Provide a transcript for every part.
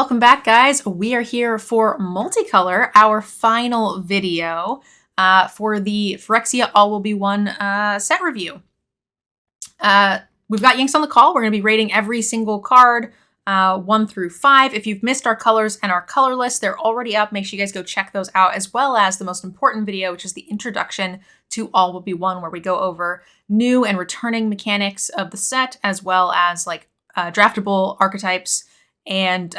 welcome back, guys. We are here for Multicolor, our final video for the Phyrexia All Will Be One set review. We've got Yanks on the call. We're going to be rating every single card 1 through 5. If you've missed our colors and our color list, they're already up. Make sure you guys go check those out, as well as the most important video, which is the introduction to All Will Be One, where we go over new and returning mechanics of the set, as well as like draftable archetypes and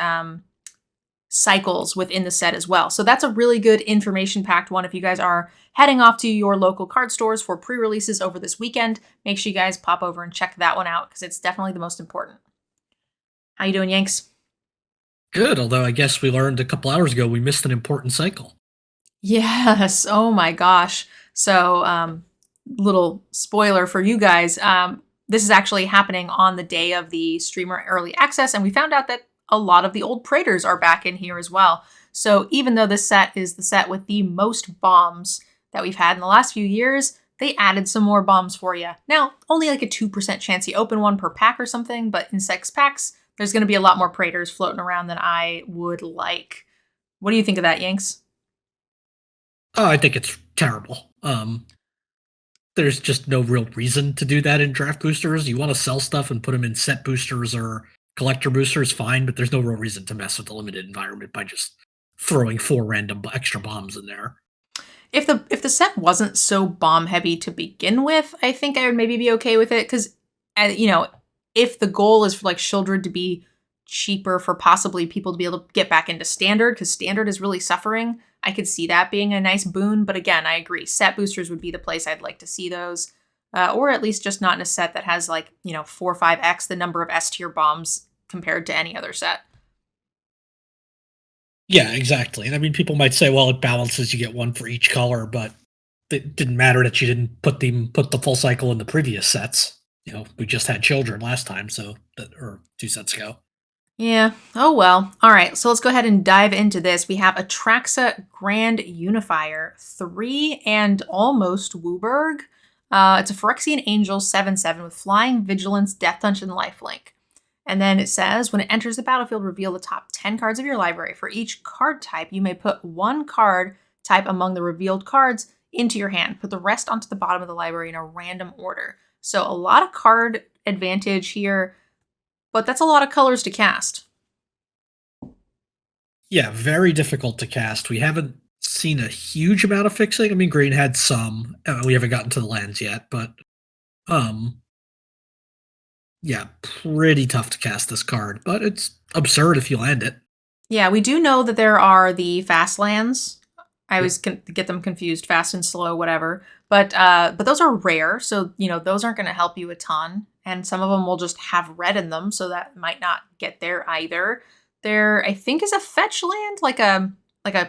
cycles within the set as well. So that's a really good information-packed one. If you guys are heading off to your local card stores for pre-releases over this weekend, make sure you guys pop over and check that one out, because it's definitely the most important. How you doing, Yanks? Good, although I guess we learned a couple hours ago we missed an important cycle. Yes, oh my gosh. So, little spoiler for you guys, this is actually happening on the day of the streamer early access, and we found out that a lot of the old Praetors are back in here as well. So even though this set is the set with the most bombs that we've had in the last few years, they added some more bombs for you. Now, only like a 2% chance you open one per pack or something, but in 6 packs, there's going to be a lot more Praetors floating around than I would like. What do you think of that, Yanks? Oh, I think it's terrible. There's just no real reason to do that in draft boosters. You want to sell stuff and put them in set boosters or collector boosters, fine, but there's no real reason to mess with the limited environment by just throwing 4 random extra bombs in there. If the set wasn't so bomb heavy to begin with, I think I would maybe be okay with it, because, you know, if the goal is for like Shieldred to be cheaper for possibly people to be able to get back into Standard, because Standard is really suffering, I could see that being a nice boon. But again, I agree, set boosters would be the place I'd like to see those, or at least just not in a set that has like, you know, 4 or 5x the number of S tier bombs compared to any other set. Yeah, exactly. And I mean, people might say, well, it balances, you get 1 for each color, but it didn't matter that you didn't put the full cycle in the previous sets. You know, we just had Children last time, or 2 sets ago. Yeah, oh well. All right, so let's go ahead and dive into this. We have Atraxa Grand Unifier, 3 and almost Wooburg. It's a Phyrexian Angel 7/7 with Flying, Vigilance, Death Touch, and Lifelink. And then it says, when it enters the battlefield, reveal the top 10 cards of your library. For each card type, you may put 1 card type among the revealed cards into your hand. Put the rest onto the bottom of the library in a random order. So a lot of card advantage here, but that's a lot of colors to cast. Yeah, very difficult to cast. We haven't seen a huge amount of fixing. I mean, green had some. We haven't gotten to the lands yet, but yeah, pretty tough to cast this card, but it's absurd if you land it. Yeah, we do know that there are the fast lands. I always get them confused, fast and slow, whatever. But those are rare, so you know those aren't going to help you a ton. And some of them will just have red in them, so that might not get there either. There, I think, is a fetch land, like a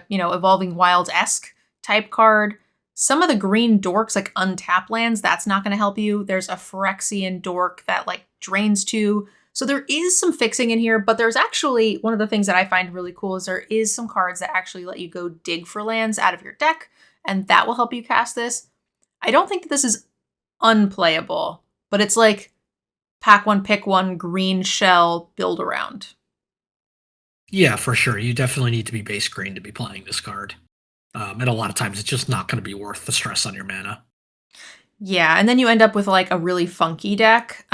you know, Evolving Wilds-esque type card. Some of the green dorks, like untap lands, that's not going to help you. There's a Phyrexian dork that like drains 2. So there is some fixing in here, but there's actually, one of the things that I find really cool is there is some cards that actually let you go dig for lands out of your deck, and that will help you cast this. I don't think that this is unplayable, but it's like pack 1, pick 1, green shell, build around. Yeah, for sure. You definitely need to be base green to be playing this card. And a lot of times it's just not going to be worth the stress on your mana. Yeah, and then you end up with like a really funky deck.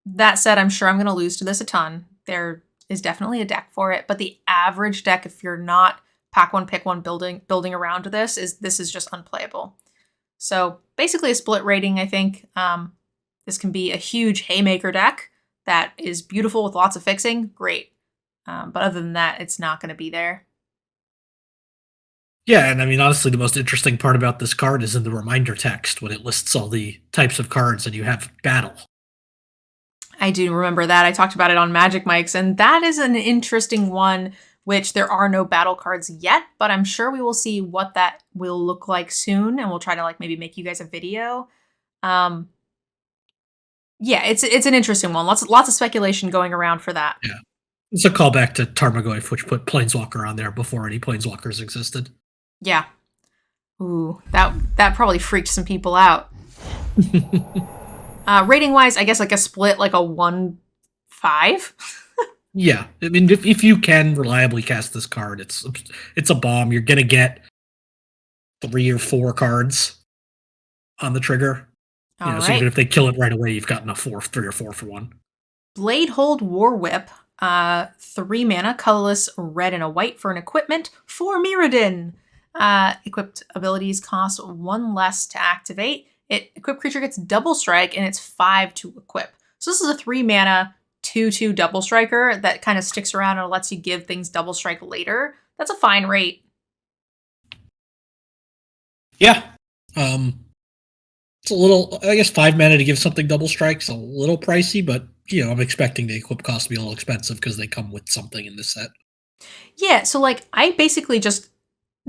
That said, I'm sure I'm going to lose to this a ton. There is definitely a deck for it, but the average deck, if you're not pack 1, pick 1 building around this is just unplayable. So basically a split rating, I think. This can be a huge haymaker deck that is beautiful with lots of fixing. Great. But other than that, it's not going to be there. Yeah, and I mean, honestly, the most interesting part about this card is in the reminder text when it lists all the types of cards and you have battle. I do remember that. I talked about it on Magic Mics, and that is an interesting one, which there are no battle cards yet, but I'm sure we will see what that will look like soon, and we'll try to like maybe make you guys a video. Yeah, it's an interesting one. Lots of speculation going around for that. Yeah. It's a callback to Tarmogoyf, which put Planeswalker on there before any Planeswalkers existed. Yeah. Ooh, that probably freaked some people out. Rating wise, I guess like a split, like a 1-5. Yeah, I mean, if you can reliably cast this card, it's a bomb. You're gonna get 3 or 4 cards on the trigger. All So even right. if they kill it right away, you've gotten a 3 or 4 for one. Bladehold War Whip, 3 mana, colorless, red and a white for an equipment for Mirrodin. Equipped abilities cost 1 less to activate. Equipped creature gets double strike and it's 5 to equip. So this is a 3 mana 2/2 double striker that kind of sticks around and lets you give things double strike later. That's a fine rate. Yeah. It's a little, I guess 5 mana to give something double strike's a little pricey, but I'm expecting the equip cost to be a little expensive because they come with something in this set. Yeah, so like I basically just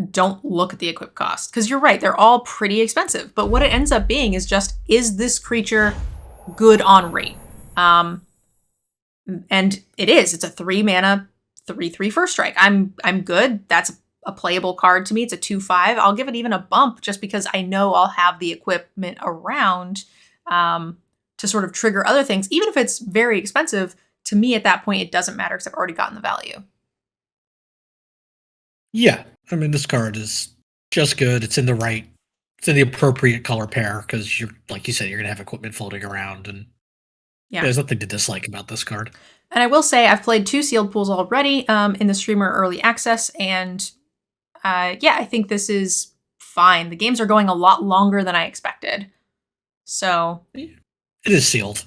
don't look at the equip cost because you're right, they're all pretty expensive. But what it ends up being is just, is this creature good on rate? And it is. It's a 3 mana 3/3 first strike. I'm good. That's a playable card to me. It's a 2/5. I'll give it even a bump just because I know I'll have the equipment around to sort of trigger other things. Even if it's very expensive, to me at that point it doesn't matter because I've already gotten the value. Yeah, I mean, this card is just good. It's in the appropriate color pair because like you said, you're gonna have equipment floating around, and Yeah. there's nothing to dislike about this card. And I will say I've played 2 sealed pools already in the streamer early access, and yeah, I think this is fine. The games are going a lot longer than I expected. So It is sealed.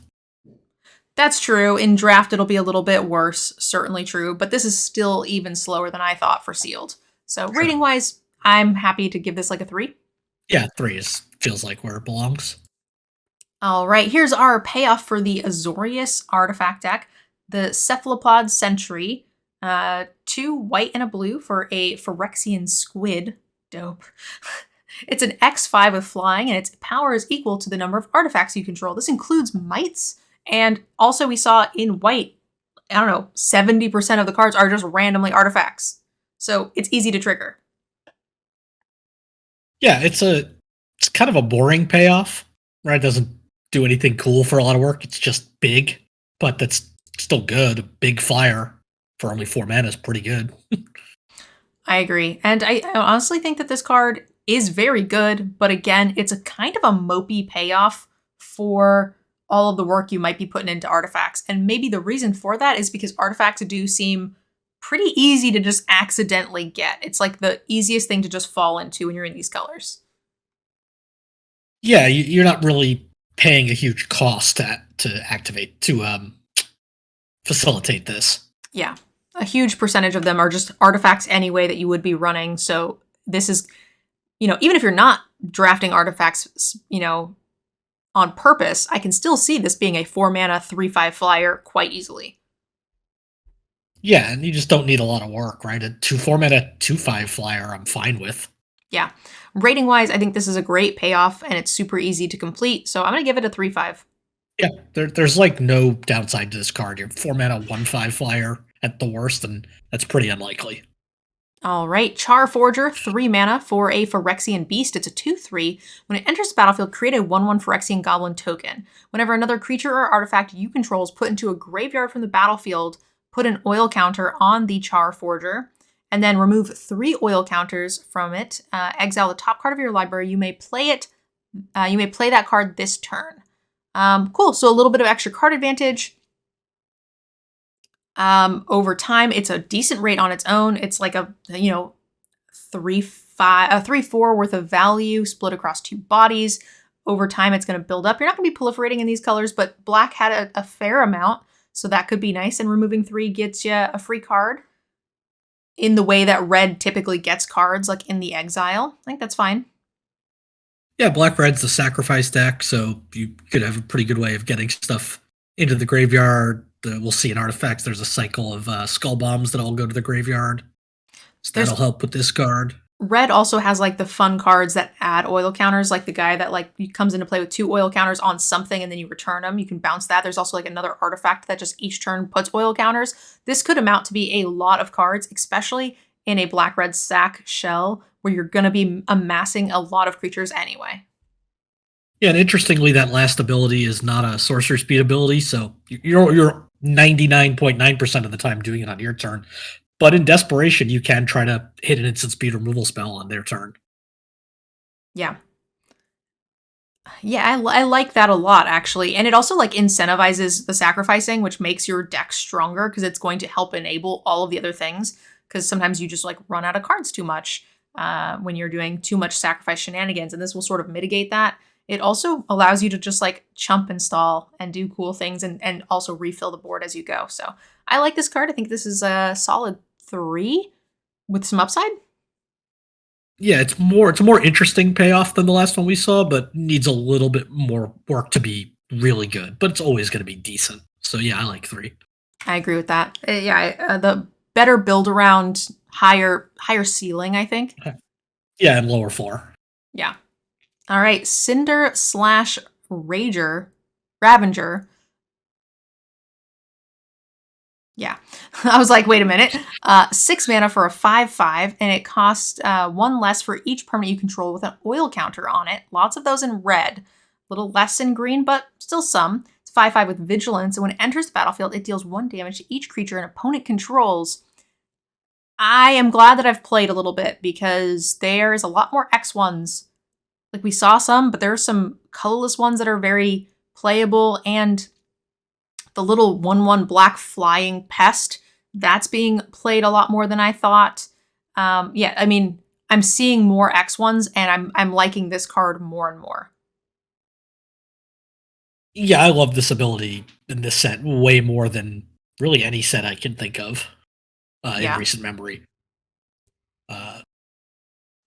that's true. In draft, it'll be a little bit worse, certainly true, but this is still even slower than I thought for sealed. So Sure. rating wise, I'm happy to give this like a 3. Yeah, 3 feels like where it belongs. All right, here's our payoff for the Azorius artifact deck. The Cephalopod Sentry, 2 white and a blue for a Phyrexian squid. Dope. It's an X5 with flying, and its power is equal to the number of artifacts you control. This includes mites, and also we saw in white, I don't know, 70% of the cards are just randomly artifacts. So it's easy to trigger. Yeah, it's kind of a boring payoff, right? It doesn't do anything cool for a lot of work. It's just big, but that's still good. A big flyer for only 4 mana is pretty good. I agree. And I honestly think that this card is very good, but again, it's a kind of a mopey payoff for all of the work you might be putting into artifacts. And maybe the reason for that is because artifacts do seem pretty easy to just accidentally get. It's like the easiest thing to just fall into when you're in these colors. Yeah, you're not really paying a huge cost to activate to facilitate this. Yeah. A huge percentage of them are just artifacts anyway that you would be running. So this is, even if you're not drafting artifacts, on purpose, I can still see this being a 4 mana 3/5 flyer quite easily. Yeah, and you just don't need a lot of work, right? A 4 mana 2/5 flyer, I'm fine with. Yeah. Rating wise, I think this is a great payoff and it's super easy to complete. So I'm going to give it a 3/5. Yeah, there's like no downside to this card. You're 4 mana 1/5 flyer at the worst, and that's pretty unlikely. All right, Charforger, 3 mana for a Phyrexian beast. It's a 2/3. When it enters the battlefield, create a 1/1 Phyrexian goblin token. Whenever another creature or artifact you control is put into a graveyard from the battlefield, put an oil counter on the Charforger, and then remove 3 oil counters from it. Exile the top card of your library. You may play it. You may play that card this turn. Cool. So a little bit of extra card advantage. Over time, it's a decent rate on its own. It's like a 3/4 worth of value split across 2 bodies. Over time, it's going to build up. You're not going to be proliferating in these colors, but black had a fair amount, so that could be nice. And removing 3 gets you a free card in the way that red typically gets cards, like in the exile. I think that's fine. Yeah, black red's the sacrifice deck, so you could have a pretty good way of getting stuff into the graveyard. We'll see in artifacts there's a cycle of skull bombs that all go to the graveyard. So that'll help with this card. Red also has like the fun cards that add oil counters, like the guy that comes into play with 2 oil counters on something and then you return them. You can bounce that. There's also like another artifact that just each turn puts oil counters. This could amount to be a lot of cards, especially in a black-red sack shell where you're going to be amassing a lot of creatures anyway. Yeah, and interestingly, that last ability is not a sorcery speed ability, so you're 99.9% of the time doing it on your turn. But in desperation, you can try to hit an instant speed removal spell on their turn. Yeah. Yeah, I like that a lot, actually. And it also, like, incentivizes the sacrificing, which makes your deck stronger because it's going to help enable all of the other things. Because sometimes you just, like, run out of cards too much when you're doing too much sacrifice shenanigans. And this will sort of mitigate that. It also allows you to just, like, chump install and do cool things and also refill the board as you go. So I like this card. I think this is a solid 3 with some upside. Yeah, it's a more interesting payoff than the last one we saw, but needs a little bit more work to be really good. But it's always going to be decent. So yeah, I like 3. I agree with that. The better build around, higher ceiling, I think. Yeah, and lower floor. Yeah. All right, Cinder slash Rager, Ravager. Yeah. I was like, wait a minute. 6 mana for a 5/5, and it costs 1 less for each permanent you control with an oil counter on it. Lots of those in red. A little less in green, but still some. It's 5/5 with Vigilance, and when it enters the battlefield, it deals 1 damage to each creature an opponent controls. I am glad that I've played a little bit because there's a lot more X1s. Like, we saw some, but there are some colorless ones that are very playable, and the little 1/1 black flying pest, that's being played a lot more than I thought. Yeah, I mean, I'm seeing more X1s, and I'm liking this card more and more. Yeah, I love this ability in this set way more than really any set I can think of in Yeah. recent memory.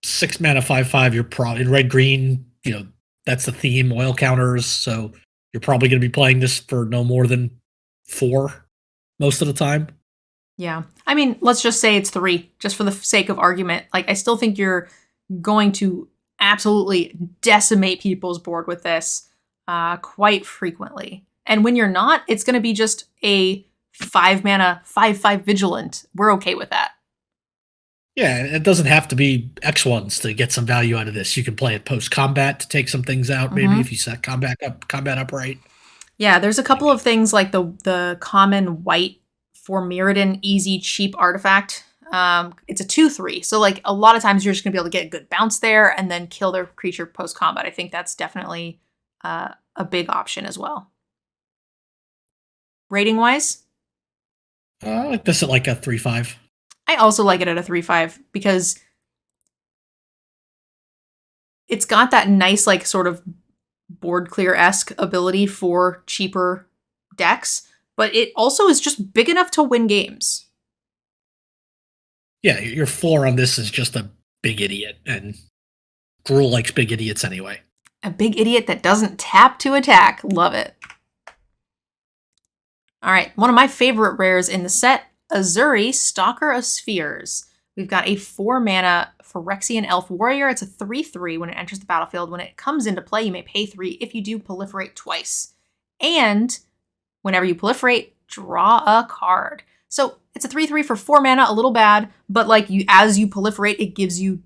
6 mana 5/5. You're probably in red green. You know that's the theme. Oil counters. So you're probably going to be playing this for no more than 4 most of the time. Yeah. I mean, let's just say it's 3, just for the sake of argument. Like, I still think you're going to absolutely decimate people's board with this quite frequently. And when you're not, it's going to be just a 5 mana 5/5 vigilant. We're okay with that. Yeah, it doesn't have to be X1s to get some value out of this. You can play it post combat to take some things out, maybe if you set combat up right. Yeah, there's a couple of things like the common white for Mirrodin easy cheap artifact. It's a 2/3, so like a lot of times you're just gonna be able to get a good bounce there and then kill their creature post combat. I think that's definitely a big option as well. Rating wise, I like this at like a 3/5. I also like it at a 3/5 because it's got that nice like sort of board clear-esque ability for cheaper decks, but it also is just big enough to win games. Yeah, your floor on this is just a big idiot, and Gruul likes big idiots anyway. A big idiot that doesn't tap to attack. Love it. All right, one of my favorite rares in the set, Azuri Stalker of Spheres. We've got a 4 mana Phyrexian Elf Warrior. It's a 3/3 when it enters the battlefield. When it comes into play, you may pay 3 if you do proliferate twice. And whenever you proliferate, draw a card. So it's a 3/3 for 4 mana, a little bad, but like as you proliferate, it gives you,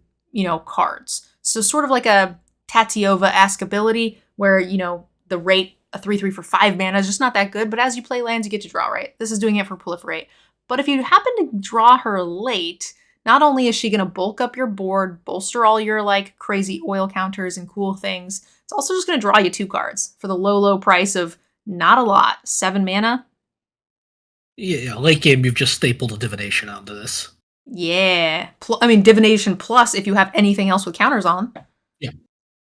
cards. So sort of like a Tatiova-esque ability where, the rate, a 3/3 for 5 mana is just not that good, but as you play lands, you get to draw, right? This is doing it for proliferate. But if you happen to draw her late, not only is she going to bulk up your board, bolster all your like crazy oil counters and cool things, it's also just going to draw you 2 cards for the low price of not a lot, 7 mana. Yeah, late game, you've just stapled a divination onto this. Yeah. Divination plus if you have anything else with counters on. Yeah.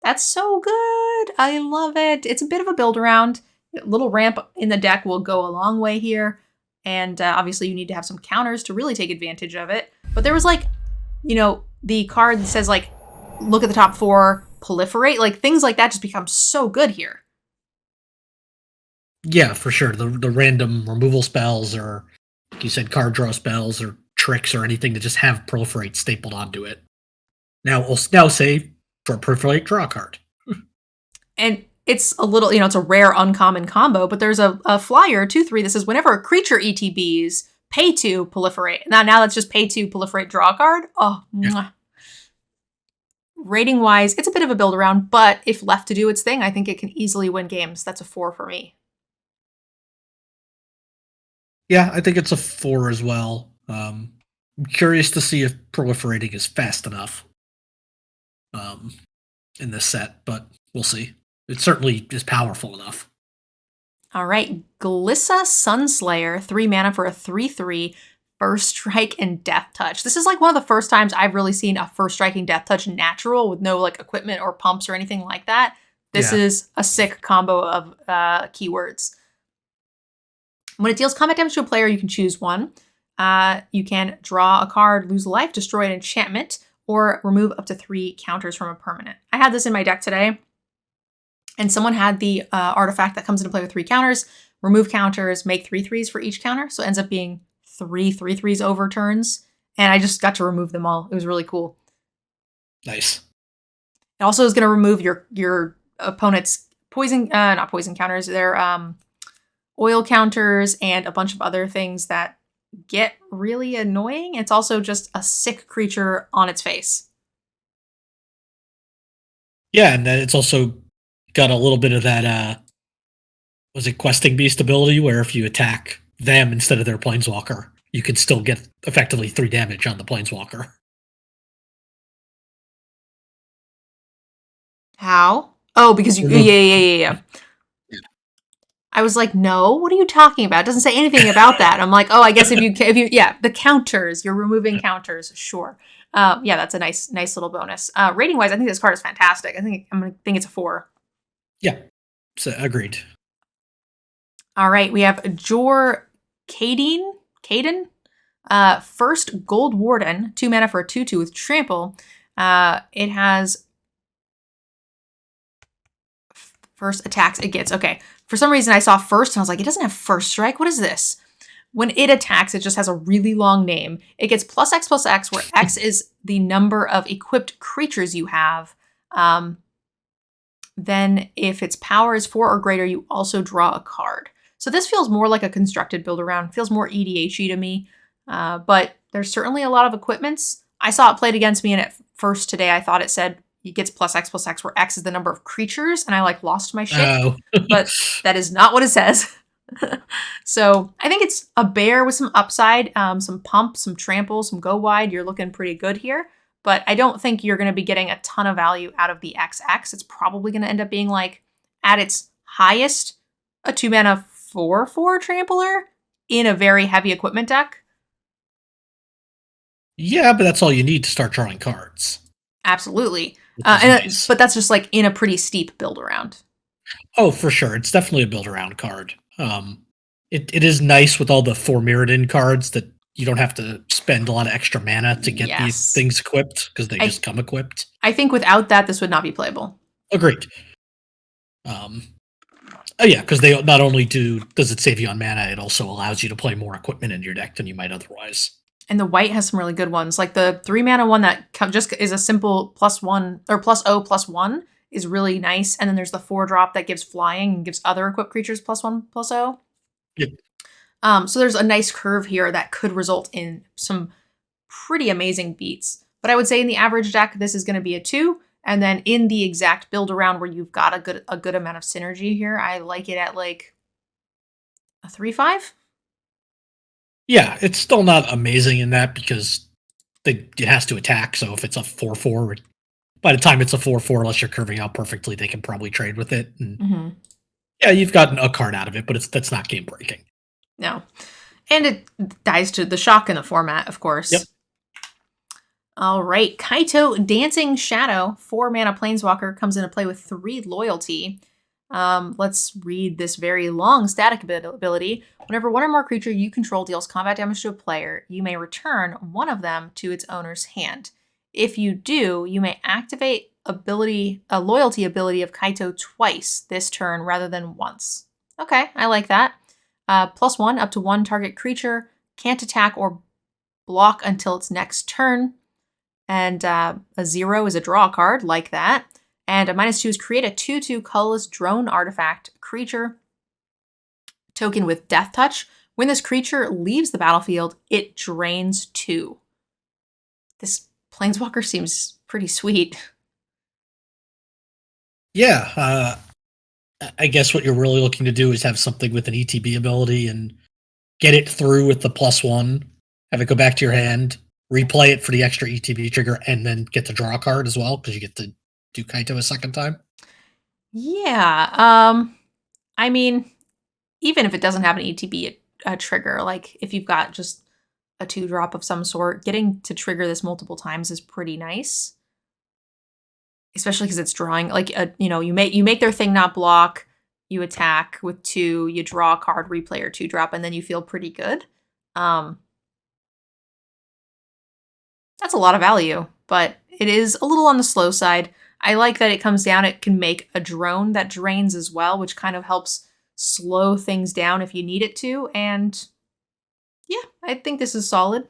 That's so good. I love it. It's a bit of a build around. A little ramp in the deck will go a long way here. And obviously you need to have some counters to really take advantage of it. But there was like, the card that says like, look at the top 4, proliferate. Like things like that just become so good here. Yeah, for sure. The random removal spells or, like you said, card draw spells or tricks or anything to just have proliferate stapled onto it. Now say for proliferate, draw a card. And it's a little, it's a rare uncommon combo, but there's a flyer, 2/3, that says whenever a creature ETBs, pay 2, proliferate. Now let's just pay 2, proliferate, draw a card. Oh, yeah. rating wise, it's a bit of a build around, but if left to do its thing, I think it can easily win games. That's a 4 for me. Yeah, I think it's a 4 as well. I'm curious to see if proliferating is fast enough in this set, but we'll see. It certainly is powerful enough. All right, Glissa Sunslayer, 3 mana for a 3/3, First Strike and Death Touch. This is like one of the first times I've really seen a First Striking Death Touch natural with no like equipment or pumps or anything like that. This is a sick combo of keywords. When it deals combat damage to a player, you can choose one. You can draw a card, lose a life, destroy an enchantment, or remove up to 3 counters from a permanent. I had this in my deck today, and someone had the artifact that comes into play with 3 counters, remove counters, make 3/3s for each counter. So it ends up being 3 3/3s over turns. And I just got to remove them all. It was really cool. Nice. It also is going to remove your opponent's not poison counters, their oil counters and a bunch of other things that get really annoying. It's also just a sick creature on its face. Yeah, and then it's also got a little bit of that, was it Questing Beast ability, where if you attack them instead of their Planeswalker, you can still get effectively 3 damage on the Planeswalker. How? Oh, because you... Yeah. I was like, no, what are you talking about? It doesn't say anything about that. I'm like, oh, I guess if you, the counters, you're removing counters. Sure. Yeah, that's a nice little bonus. Rating wise, I think this card is fantastic. I'm going to think it's a 4. Yeah. So, agreed. All right. We have Caden. First Gold Warden, 2 mana for a 2/2 with trample. It has first attacks it gets. Okay. For some reason, I saw first and I was like, it doesn't have first strike. What is this? When it attacks, it just has a really long name. It gets +X/+X, where X is the number of equipped creatures you have. Then if its power is 4 or greater, you also draw a card. So this feels more like a constructed build around. Feels more EDH-y to me. But there's certainly a lot of equipments. I saw it played against me, and at first today, I thought it said it gets +X/+X, where X is the number of creatures, and I like lost my shit. Oh. But that is not what it says. So I think it's a bear with some upside, some pump, some trample, some go wide. You're looking pretty good here. But I don't think you're going to be getting a ton of value out of the XX. It's probably going to end up being like, at its highest, a 2 mana 4/4 trampler in a very heavy equipment deck. Yeah, but that's all you need to start drawing cards. Absolutely. But that's just like in a pretty steep build around. Oh, for sure. It's definitely a build around card. It is nice with all the 4 Mirrodin cards that you don't have to spend a lot of extra mana to get these things equipped, because they just come equipped. I think without that, this would not be playable. Agreed. Yeah, because they not only does it save you on mana, it also allows you to play more equipment in your deck than you might otherwise. And the white has some really good ones. Like the 3 mana one that just is a simple +1 or +0/+1 is really nice. And then there's the 4-drop that gives flying and gives other equipped creatures +1/+0. Yep. So there's a nice curve here that could result in some pretty amazing beats. But I would say in the average deck, this is going to be a 2. And then in the exact build around where you've got a good amount of synergy here, I like it at like a 3/5. Yeah, it's still not amazing in that because it has to attack. So if it's a 4/4, by the time it's a 4/4, unless you're curving out perfectly, they can probably trade with it. And yeah, you've gotten a card out of it, but that's not game breaking. No. And it dies to the shock in the format, of course. Yep. All right. Kaito, Dancing Shadow, 4 mana Planeswalker, comes into play with 3 loyalty. Let's read this very long static ability. Whenever one or more creature you control deals combat damage to a player, you may return one of them to its owner's hand. If you do, you may activate a loyalty ability of Kaito twice this turn rather than once. Okay, I like that. +1 up to 1 target creature, can't attack or block until its next turn. And a 0 is a draw card, like that. And a -2 is create a 2/2 colorless drone artifact creature token with Death Touch. When this creature leaves the battlefield, it drains 2. This Planeswalker seems pretty sweet. Yeah, I guess what you're really looking to do is have something with an ETB ability and get it through with the +1, have it go back to your hand, replay it for the extra ETB trigger, and then get to draw a card as well, because you get to do Kaito a second time. Yeah. I mean, even if it doesn't have an ETB trigger, like if you've got just a 2-drop of some sort, getting to trigger this multiple times is pretty nice. Especially because it's drawing, like, you make their thing not block, you attack with 2, you draw a card, replay or 2-drop, and then you feel pretty good. That's a lot of value, but it is a little on the slow side. I like that it comes down, it can make a drone that drains as well, which kind of helps slow things down if you need it to, and yeah, I think this is solid.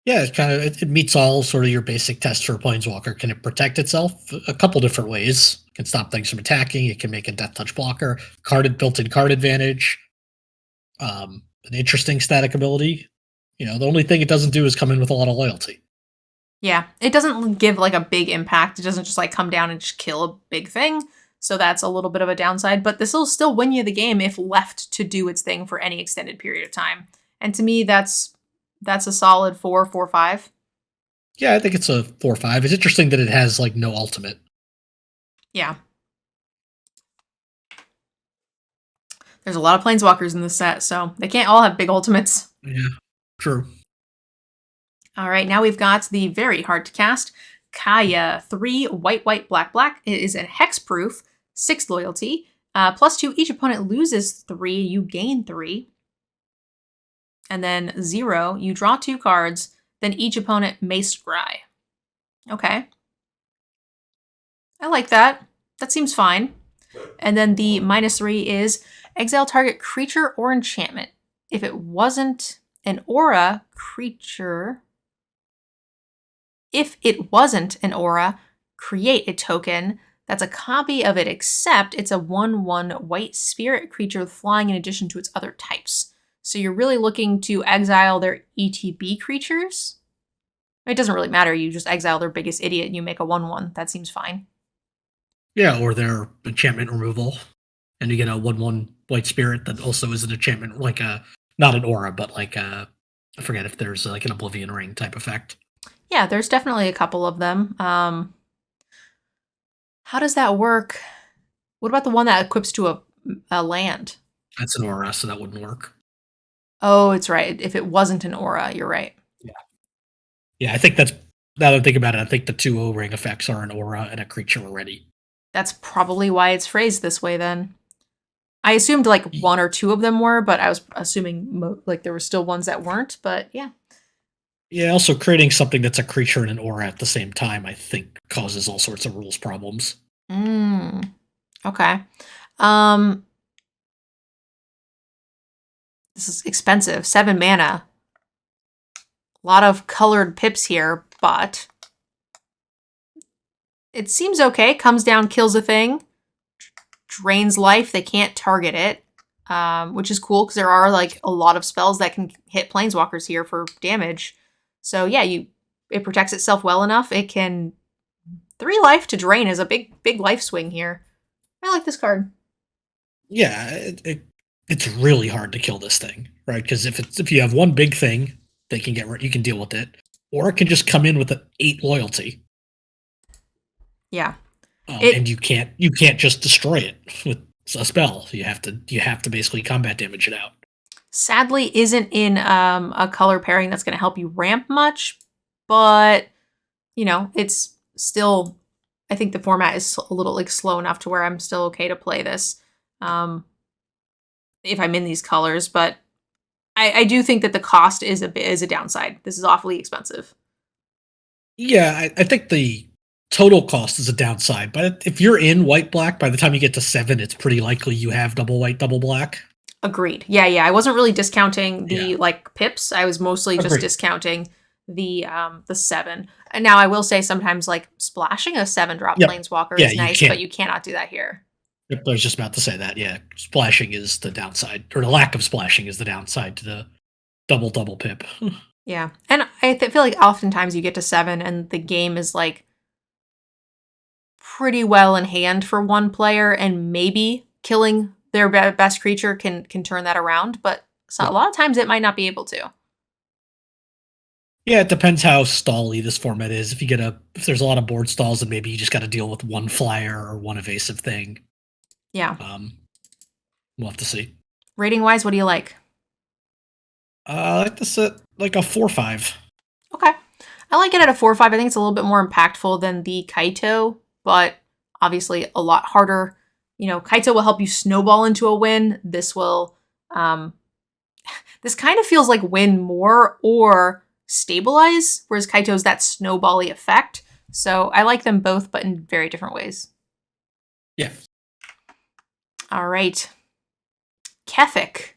Yeah, it meets all sort of your basic tests for a planeswalker. Can it protect itself? A couple different ways. It can stop things from attacking. It can make a death touch blocker. Built-in card advantage. An interesting static ability. The only thing it doesn't do is come in with a lot of loyalty. Yeah, it doesn't give like a big impact. It doesn't just like come down and just kill a big thing. So that's a little bit of a downside, but this will still win you the game if left to do its thing for any extended period of time. And to me, that's a solid 4/5. Yeah, I think it's a 4/5. It's interesting that it has like no ultimate. Yeah. There's a lot of planeswalkers in this set, so they can't all have big ultimates. Yeah, true. All right, now we've got the very hard to cast Kaya, 3 white, white, black, black. It is a hexproof, 6 loyalty. +2, each opponent loses 3, you gain 3. And then 0, you draw 2 cards, then each opponent may scry. Okay. I like that. That seems fine. And then the -3 is exile target creature or enchantment. If it wasn't an aura, create a token that's a copy of it, except it's a 1/1 white spirit creature with flying in addition to its other types. So you're really looking to exile their ETB creatures. It doesn't really matter. You just exile their biggest idiot and you make a 1/1. That seems fine. Yeah, or their enchantment removal. And you get a 1/1 white spirit that also is an enchantment, like not an aura, but like I forget if there's like an Oblivion Ring type effect. Yeah, there's definitely a couple of them. How does that work? What about the one that equips to a land? That's an aura, so that wouldn't work. Oh, it's right. If it wasn't an aura, you're right. Yeah. Yeah, I think that's, now that I think about it, I think the 2 O-ring effects are an aura and a creature already. That's probably why it's phrased this way then. I assumed like 1 or 2 of them were, but I was assuming like there were still ones that weren't, but yeah. Yeah, also creating something that's a creature and an aura at the same time, I think, causes all sorts of rules problems. Okay. This is expensive. 7 mana. A lot of colored pips here, but it seems okay. Comes down, kills a thing, drains life. They can't target it, which is cool because there are like a lot of spells that can hit planeswalkers here for damage. So yeah, it protects itself well enough. It can 3 life to drain is a big life swing here. I like this card. Yeah, it's really hard to kill this thing, right? Because if you have one big thing, they can you can deal with it, or it can just come in with an 8 loyalty. Yeah, and you can't just destroy it with a spell. You have to basically combat damage it out. Sadly, isn't in a color pairing that's going to help you ramp much, but it's still. I think the format is a little like slow enough to where I'm still okay to play this if I'm in these colors. But I do think that the cost is a downside. This is awfully expensive. Yeah, I think the total cost is a downside, but if you're in white black, by the time you get to 7, it's pretty likely you have double white, double black. Agreed. Yeah. I wasn't really discounting the like pips. I was mostly just discounting the 7. And now I will say sometimes like splashing a 7-drop planeswalker is nice, but you cannot do that here. Yep, I was just about to say that. Yeah, splashing is the downside, or the lack of splashing is the downside to the double pip. Yeah, and I feel like oftentimes you get to 7 and the game is like pretty well in hand for one player, and maybe killing their best creature can turn that around, but a lot of times it might not be able to. Yeah, it depends how stally this format is. If there's a lot of board stalls, then maybe you just got to deal with one flyer or one evasive thing. Yeah. We'll have to see. Rating wise, what do you like? I like to set like a 4/5. Okay. I like it at a 4/5. I think it's a little bit more impactful than the Kaito, but obviously a lot harder. Kaito will help you snowball into a win. This will, this kind of feels like win more or stabilize, whereas Kaito's that snowbally effect. So I like them both, but in very different ways. Yeah. All right. Kefik.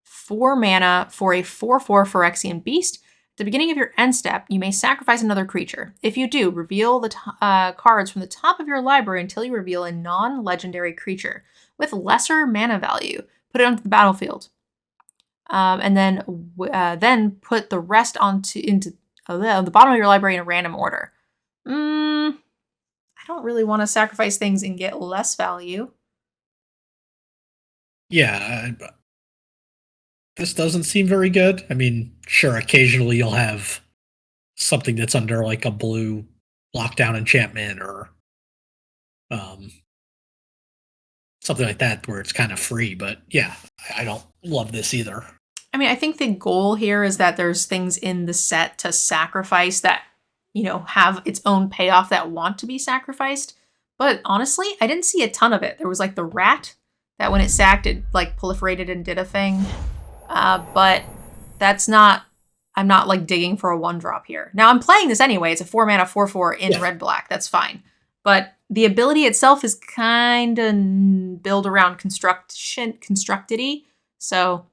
4 mana for a 4/4 Phyrexian Beast. At the beginning of your end step, you may sacrifice another creature. If you do, reveal the cards from the top of your library until you reveal a non-legendary creature with lesser mana value. Put it onto the battlefield. And then put the rest into the bottom of your library in a random order. I don't really want to sacrifice things and get less value. Yeah, this doesn't seem very good. I mean, sure, occasionally you'll have something that's under like a blue lockdown enchantment or something like that where it's kind of free, but yeah, I don't love this either. I mean, I think the goal here is that there's things in the set to sacrifice that, have its own payoff that want to be sacrificed. But honestly, I didn't see a ton of it. There was like the rat that when it sacked, it like proliferated and did a thing. But that's not, I'm not like digging for a 1-drop here. Now I'm playing this anyway. It's a 4 mana 4/4 in red-black. That's fine. But the ability itself is kind of build around constructed-y. So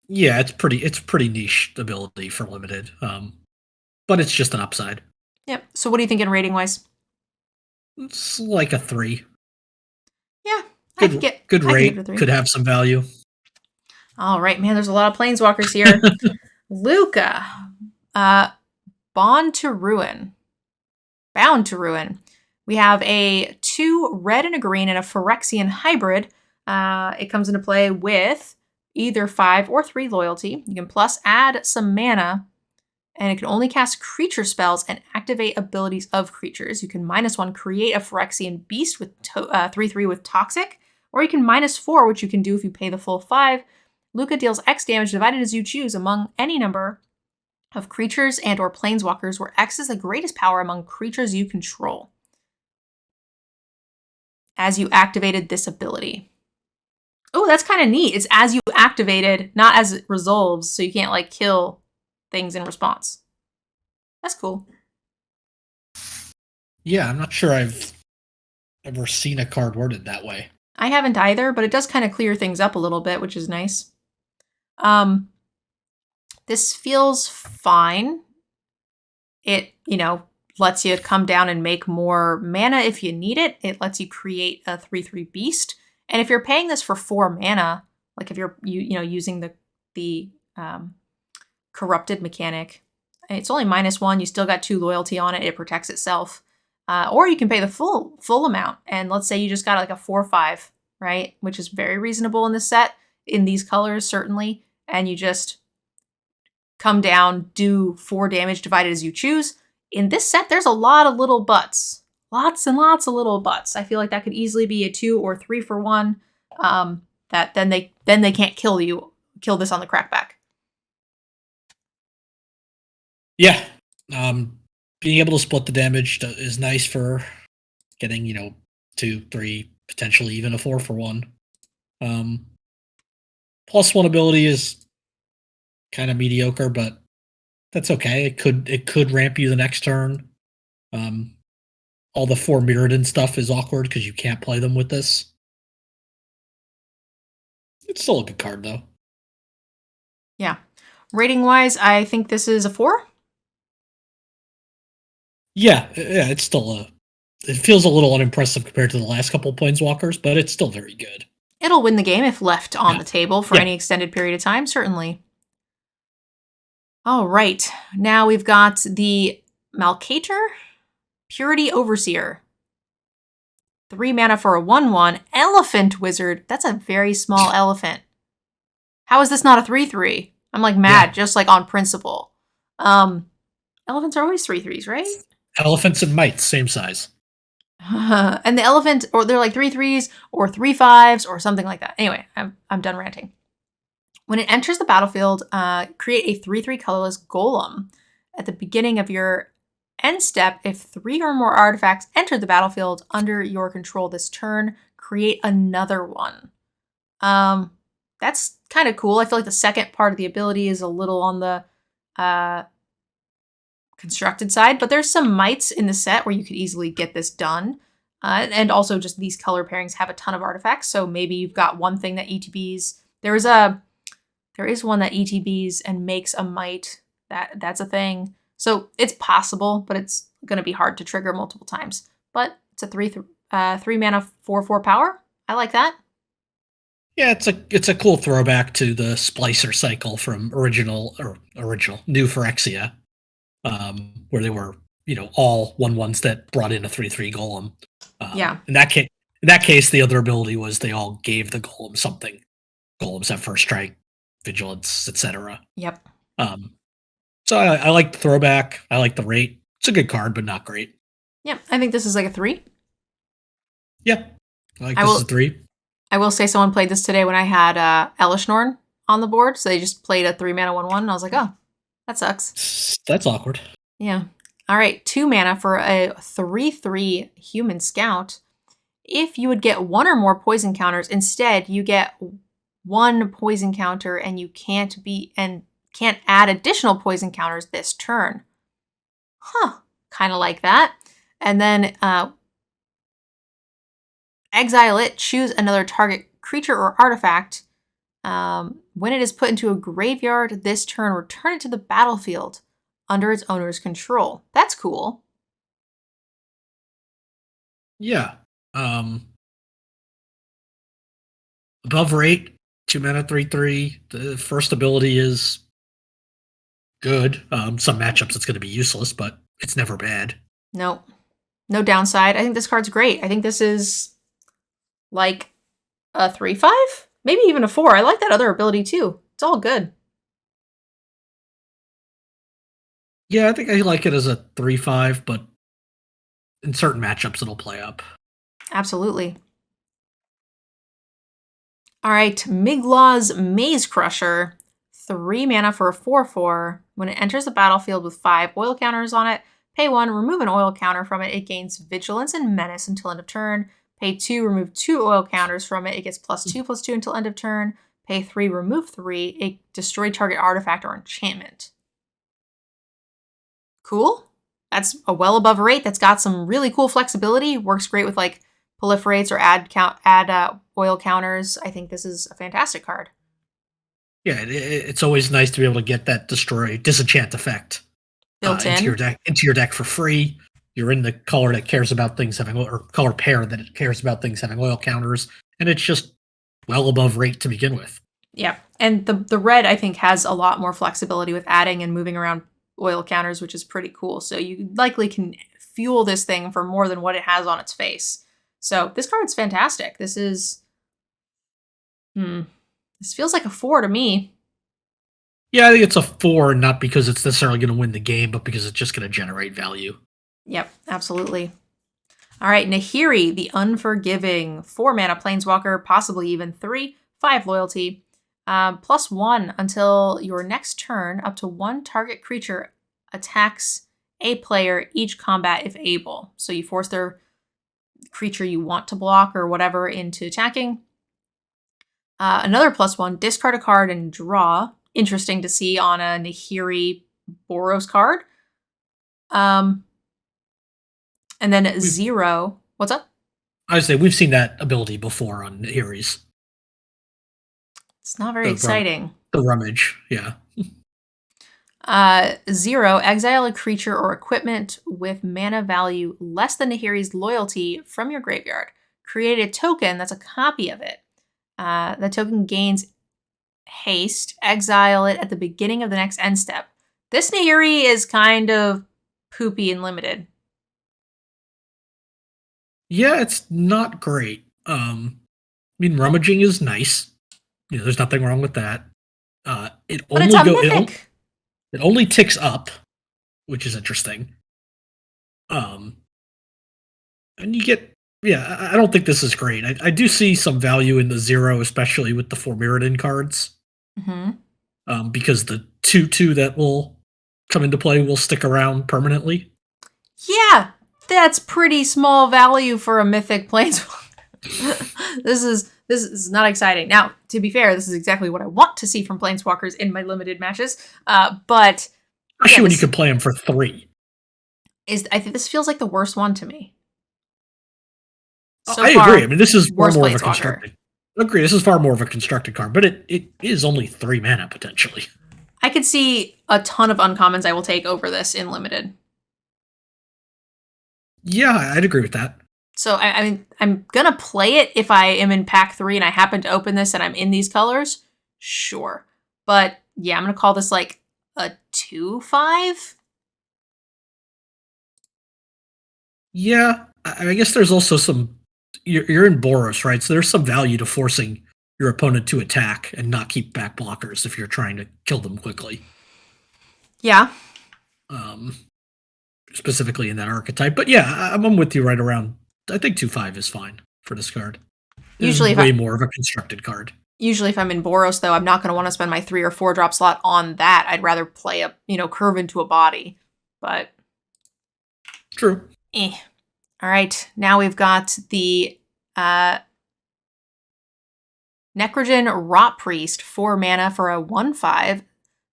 yeah, it's pretty niche ability for limited. But it's just an upside. Yep. So what do you think in rating wise? It's like a 3. Yeah. Good rate. Could have some value. All right, man, there's a lot of planeswalkers here. Luca. Bound to Ruin. We have a 2 red and a green and a Phyrexian hybrid. It comes into play with either 5 or 3 loyalty. You can plus add some mana, and it can only cast creature spells and activate abilities of creatures. You can -1 create a Phyrexian beast with 3/3 with toxic, or you can -4, which you can do if you pay the full 5. Luca deals X damage divided as you choose among any number of creatures and or planeswalkers, where X is the greatest power among creatures you control. As you activated this ability. Oh, that's kind of neat. It's as you activated, not as it resolves, so you can't like kill things in response. That's cool. Yeah, I'm not sure I've ever seen a card worded that way. I haven't either, but it does kind of clear things up a little bit, which is nice. This feels fine. It, lets you come down and make more mana if you need it. It lets you create a 3/3 beast. And if you're paying this for 4 mana, like if you're using the corrupted mechanic, it's only -1. You still got 2 loyalty on it. It protects itself. Or you can pay the full amount. And let's say you just got like a 4/5, right? Which is very reasonable in this set, in these colors, certainly. And you just come down, do 4 damage divided as you choose. In this set, there's a lot of little butts. Lots and lots of little butts. I feel like that could easily be a 2 or 3 for 1. That then they can't kill this on the crackback. Yeah. Being able to split the damage is nice for getting, 2, 3, potentially even a 4 for 1. +1 ability is kind of mediocre, but that's okay. It could ramp you the next turn. All the 4 Mirrodin stuff is awkward because you can't play them with this. It's still a good card, though. Yeah. Rating-wise, I think this is a 4. Yeah, it's still it feels a little unimpressive compared to the last couple Planeswalkers, but it's still very good. It'll win the game if left on the table for any extended period of time, certainly. All right. Now we've got the Malkator. Purity Overseer. 3 mana for a 1/1. Elephant Wizard. That's a very small elephant. How is this not a 3/3? I'm like mad, just like on principle. Elephants are always 3/3s, right? Elephants and mites, same size. And the elephant, or they're like 3/3s or 3/5s or something like that. Anyway, I'm done ranting. When it enters the battlefield, create a 3/3 colorless golem. At the beginning of your end step, if 3 or more artifacts enter the battlefield under your control this turn, create another one. That's kind of cool. I feel like the second part of the ability is a little on the constructed side, but there's some mites in the set where you could easily get this done. And also just these color pairings have a ton of artifacts, so maybe you've got one thing that ETBs. There is one that ETBs and makes a mite. That's a thing. So it's possible, but it's going to be hard to trigger multiple times. But it's a 3 mana 4/4 power. I like that. Yeah, it's a cool throwback to the Splicer cycle from original new Phyrexia, where they were all 1/1s that brought in a 3/3 golem. Yeah. In that case, the other ability was they all gave the golem something. Golems have first strike, vigilance, etc. Yep. So I like the throwback. I like the rate. It's a good card, but not great. Yeah, I think this is like a 3. Yeah, this is a 3. I will say someone played this today when I had Elishnorn on the board, so they just played a 3 mana 1/1, and I was like, oh, that sucks. That's awkward. Yeah. All right, 2 mana for a 3/3 human scout. If you would get 1 or more poison counters, instead you get 1 poison counter, and you can't add additional poison counters this turn. Kind of like that. And then exile it, choose another target creature or artifact. When it is put into a graveyard this turn, return it to the battlefield under its owner's control. That's cool. Yeah. Above rate, 2 mana 3/3. The first ability is good. Some matchups it's going to be useless, but it's never bad. No downside. I think this card's great. I think this is like a 3/5, maybe even a 4. I like that other ability too. It's all good. Yeah, I think I like it as a 3/5, but in certain matchups it'll play up. Absolutely. All right, Miglaw's Maze Crusher. 3 mana for a 4/4. When it enters the battlefield with 5 oil counters on it, pay 1, remove an oil counter from it. It gains Vigilance and Menace until end of turn. Pay 2, remove 2 oil counters from it. It gets +2/+2 until end of turn. Pay 3, remove 3. It destroy target artifact or enchantment. Cool. That's a well above rate. That's got some really cool flexibility. Works great with like proliferates or add oil counters. I think this is a fantastic card. Yeah, it's always nice to be able to get that disenchant effect built in into your deck for free. You're in the color that cares about things having, or color pair that it cares about things having oil counters, and it's just well above rate to begin with. Yeah, and the red I think has a lot more flexibility with adding and moving around oil counters, which is pretty cool. So you likely can fuel this thing for more than what it has on its face. So this card's fantastic. This is, this feels like a 4 to me. Yeah, I think it's a 4, not because it's necessarily going to win the game, but because it's just going to generate value. Yep, absolutely. All right, Nihiri, the Unforgiving. 4 mana Planeswalker, possibly even 3, 5 loyalty. +1 until your next turn, up to 1 target creature attacks a player each combat if able. So you force their creature you want to block or whatever into attacking. Another +1, discard a card and draw. Interesting to see on a Nihiri Boros card. And then 0. What's up? I would say we've seen that ability before on Nihiris. It's not very exciting. The rummage, yeah. 0, exile a creature or equipment with mana value less than Nihiri's loyalty from your graveyard. Create a token that's a copy of it. The token gains haste. Exile it at the beginning of the next end step. This Nihiri is kind of poopy and limited. Yeah, it's not great. I mean, rummaging is nice. There's nothing wrong with that. It But it's only a go mythic. it only ticks up, which is interesting. Um, and you get I don't think this is great. I do see some value in the 0, especially with the 4 Mirrodin cards, Mm-hmm. because the 2/2 that will come into play will stick around permanently. Yeah, that's pretty small value for a mythic planeswalker. This is not exciting. Now, to be fair, this is exactly what I want to see from planeswalkers in my limited matches. But Especially yeah, when you this can play them for 3. I think this feels like the worst one to me. So I far, agree. I mean, this is far worst more of a planeswalker. constructed. Agree. This is far more of a constructed card, but it is only 3 mana potentially. I could see a ton of uncommons I will take over this in limited. Yeah, I'd agree with that. So I mean, I'm gonna play it if I am in pack 3 and I happen to open this and I'm in these colors. Sure, but yeah, I'm gonna call this like a 2/5. Yeah, I guess there's also some. You're in Boros, right? So there's some value to forcing your opponent to attack and not keep back blockers if you're trying to kill them quickly. Yeah. Um, Specifically in that archetype. But yeah, I'm with you right around. I think 2/5 is fine for this card. This is Usually, way more of a constructed card. if I'm in Boros, though, I'm not going to want to spend my 3 or 4 drop slot on that. I'd rather play a curve into a body. But True. All right, now we've got the Necrogen Rot Priest, 4 mana for a 1/5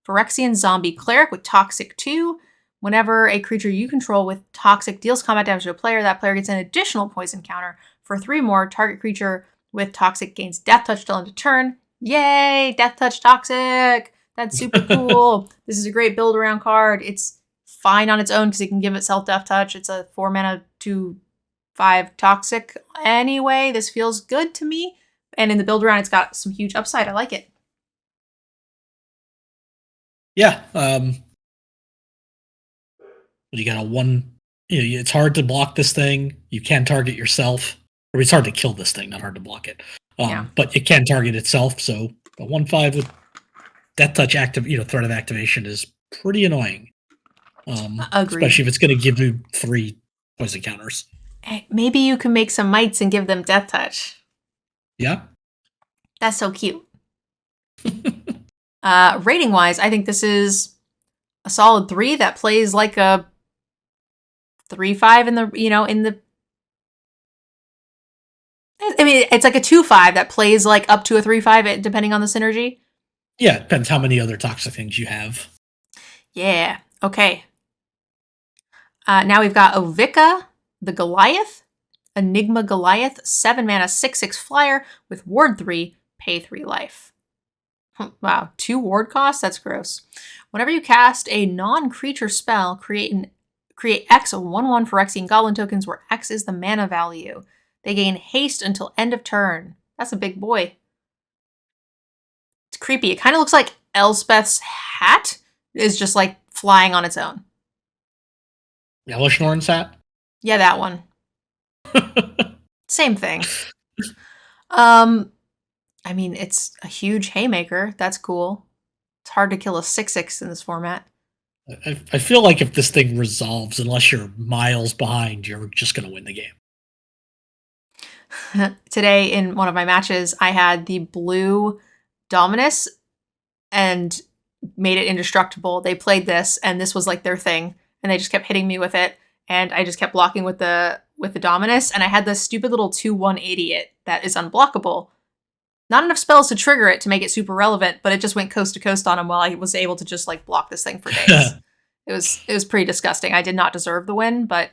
Phyrexian zombie cleric with Toxic 2. Whenever a creature you control with Toxic deals combat damage to a player, that player gets an additional poison counter. For 3 more, target creature with Toxic gains Death Touch till end of turn. Yay! Death Touch Toxic! That's super cool. This is a great build around card. It's fine on its own because it can give itself Death Touch. It's a 4 mana 2/5 Toxic. Anyway, this feels good to me. And in the build around, it's got some huge upside. I like it. Yeah. You got a 1. It's hard to block this thing. You can target yourself. Or it's hard to kill this thing, not hard to block it. Yeah. But it can target itself. So a 1/5 with Death Touch threat of activation is pretty annoying. Agreed. Especially if it's going to give you 3 poison counters. Hey, maybe you can make some mites and give them Death Touch. Yeah. That's so cute. Rating wise, I think this is a solid 3 that plays like a 3/5 in the. I mean, it's like a 2/5 that plays like up to a 3/5 depending on the synergy. Yeah, it depends how many other toxic things you have. Yeah. Okay. Now we've got Ovika, the Goliath Enigma Goliath, 7 mana, 6/6 flyer with ward 3, pay 3 life. Wow, 2 ward costs? That's gross. Whenever you cast a non-creature spell, create X 1/1 Phyrexian Goblin tokens where X is the mana value. They gain haste until end of turn. That's a big boy. It's creepy. It kind of looks like Elspeth's hat is just like flying on its own. Elishnorn's hat? Yeah, that one. Same thing. I mean, it's a huge haymaker. That's cool. It's hard to kill a 6/6 in this format. I feel like if this thing resolves, unless you're miles behind, you're just going to win the game. Today, in one of my matches, I had the blue Dominus and made it indestructible. They played this, and this was like their thing, and they just kept hitting me with it, and I just kept blocking with the Dominus, and I had this stupid little 2/1 idiot that is unblockable. Not enough spells to trigger it to make it super relevant, but it just went coast to coast on him while I was able to just like block this thing for days. It was pretty disgusting. I did not deserve the win, but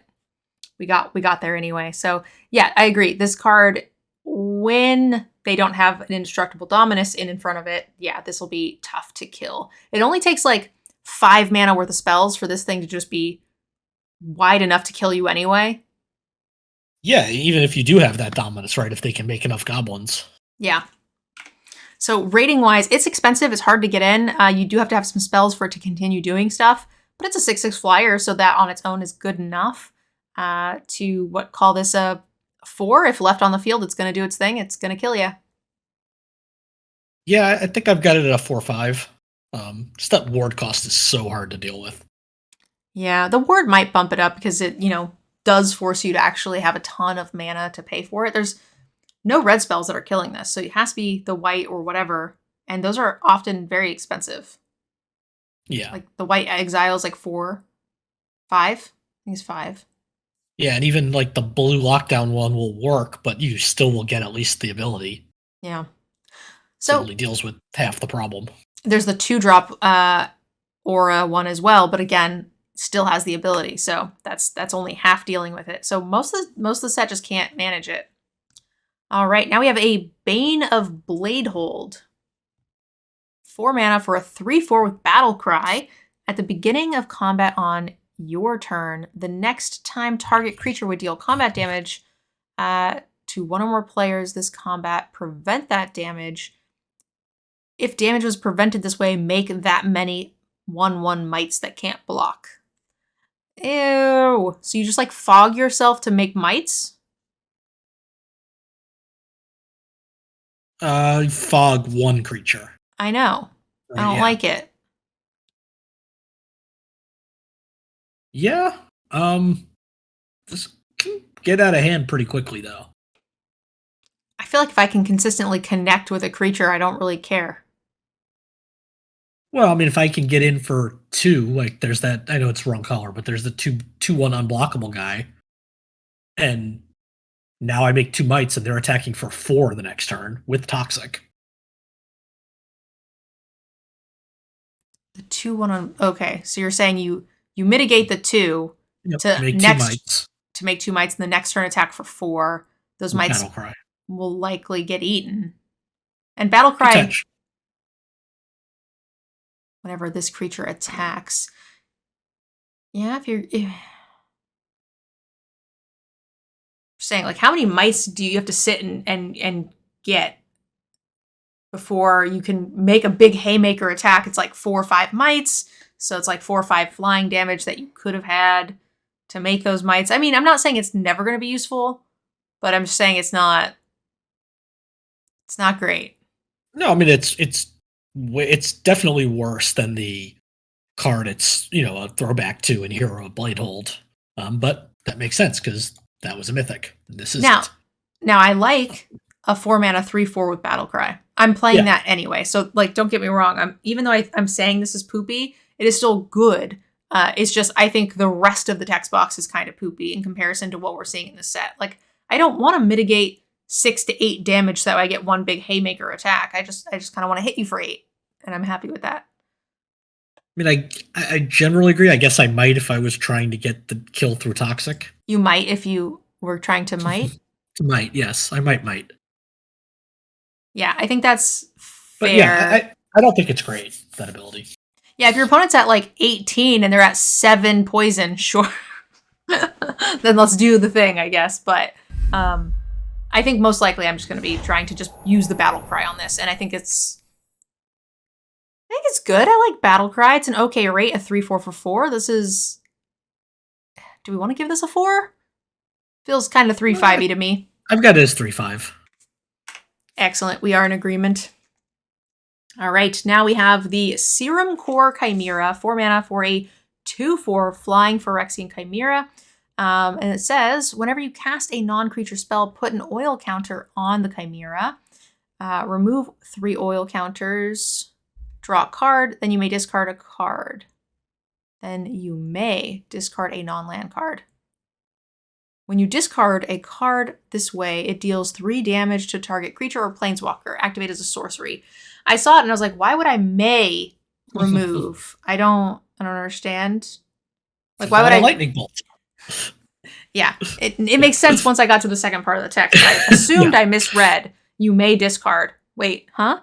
we got there anyway. So yeah, I agree. This card, when they don't have an indestructible Dominus in front of it, yeah, this will be tough to kill. It only takes like 5 mana worth of spells for this thing to just be wide enough to kill you anyway. Yeah, even if you do have that Dominus, right? If they can make enough goblins. Yeah. So rating wise, it's expensive. It's hard to get in. You do have to have some spells for it to continue doing stuff, but it's a 6/6 flyer, so that on its own is good enough to call this a 4, if left on the field, it's going to do its thing. It's going to kill you. Yeah, I think I've got it at a 4/5. Just that ward cost is so hard to deal with. Yeah, the ward might bump it up because it, does force you to actually have a ton of mana to pay for it. There's no red spells that are killing this, so it has to be the white or whatever, and those are often very expensive. Yeah. Like the white exile is like 4, 5. I think it's 5. Yeah, and even like the blue lockdown one will work, but you still will get at least the ability. Yeah. So it So only deals with half the problem. there's the 2-drop aura one as well, but again, still has the ability. So that's only half dealing with it. So most of the set just can't manage it. All right, now we have a Bane of Bladehold. 4 mana for a 3/4 with Battle Cry. At the beginning of combat on your turn, the next time target creature would deal combat damage to one or more players this combat, prevent that damage. If damage was prevented this way, make that many 1/1 mites that can't block. Ew. So you just like fog yourself to make mites? Fog one creature. I know. I don't like it. Yeah. This can get out of hand pretty quickly, though. I feel like if I can consistently connect with a creature, I don't really care. Well, I mean, if I can get in for 2, like there's that, I know it's wrong color, but there's the 2/1 unblockable guy. And now I make 2 mites and they're attacking for 4 the next turn with Toxic. The 2/1 on. Okay, so you're saying you mitigate the 2 to make next 2 mites. To make 2 mites, and the next turn attack for 4. Those mites Battle Cry will likely get eaten. And Battle Cry, whenever this creature attacks. Yeah, if you're saying, like, how many mites do you have to sit and get before you can make a big haymaker attack? It's like 4 or 5 mites, so it's like 4 or 5 flying damage that you could have had to make those mites. I mean, I'm not saying it's never going to be useful, but I'm just saying it's not great. No, I mean it's definitely worse than the card it's a throwback to in Hero of Bladehold. But that makes sense because that was a mythic. This is Now I like a 4 mana 3/4 with Battle Cry. I'm playing that anyway, so like don't get me wrong. Even though I'm saying this is poopy, it is still good. It's just I think the rest of the text box is kind of poopy in comparison to what we're seeing in the set. Like I don't want to mitigate 6 to 8 damage so that I get one big haymaker attack. I just kind of want to hit you for 8, and I'm happy with that. I mean, I generally agree. I guess I might if I was trying to get the kill through Toxic. You might if you were trying to might. Might, yes, I might. Yeah, I think that's fair. But yeah, I don't think it's great, that ability. Yeah, if your opponent's at like 18 and they're at 7 poison, sure. Then let's do the thing, I guess. But I think most likely I'm just going to be trying to just use the Battle Cry on this. And I think it's good. I like Battle Cry. It's an okay rate, a 3/4 for 4. This is... Do we want to give this a 4? Feels kind of 3/5-y to me. I've got it as 3/5. Excellent. We are in agreement. All right. Now we have the Serum Core Chimera. 4 mana for a 2/4 flying Phyrexian Chimera. And it says, whenever you cast a non-creature spell, put an oil counter on the Chimera. Remove 3 oil counters. Draw a card. Then you may discard a card. Then you may discard a non-land card. When you discard a card this way, it deals 3 damage to target creature or planeswalker. Activate as a sorcery. I saw it and I was like, why would I may remove? I don't understand. Like, why would I? Lightning bolt. Yeah, it makes sense once I got to the second part of the text. I assumed I misread. You may discard. Wait, huh?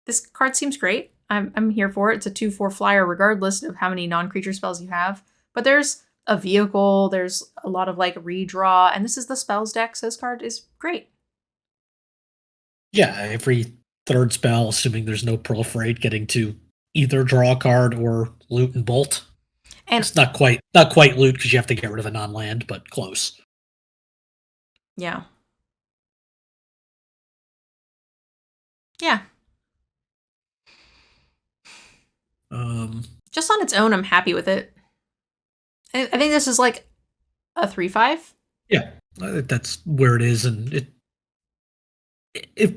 This card seems great. I'm here for it. It's a 2/4 flyer, regardless of how many non-creature spells you have. But there's a vehicle. There's a lot of like redraw, and this is the spells deck. So this card is great. Yeah, every third spell, assuming there's no proliferate, getting to either draw a card or loot and bolt. And it's not quite loot because you have to get rid of a non-land, but close. Yeah. Yeah. Just on its own, I'm happy with it. I think this is like a 3/5. Yeah, that's where it is, and if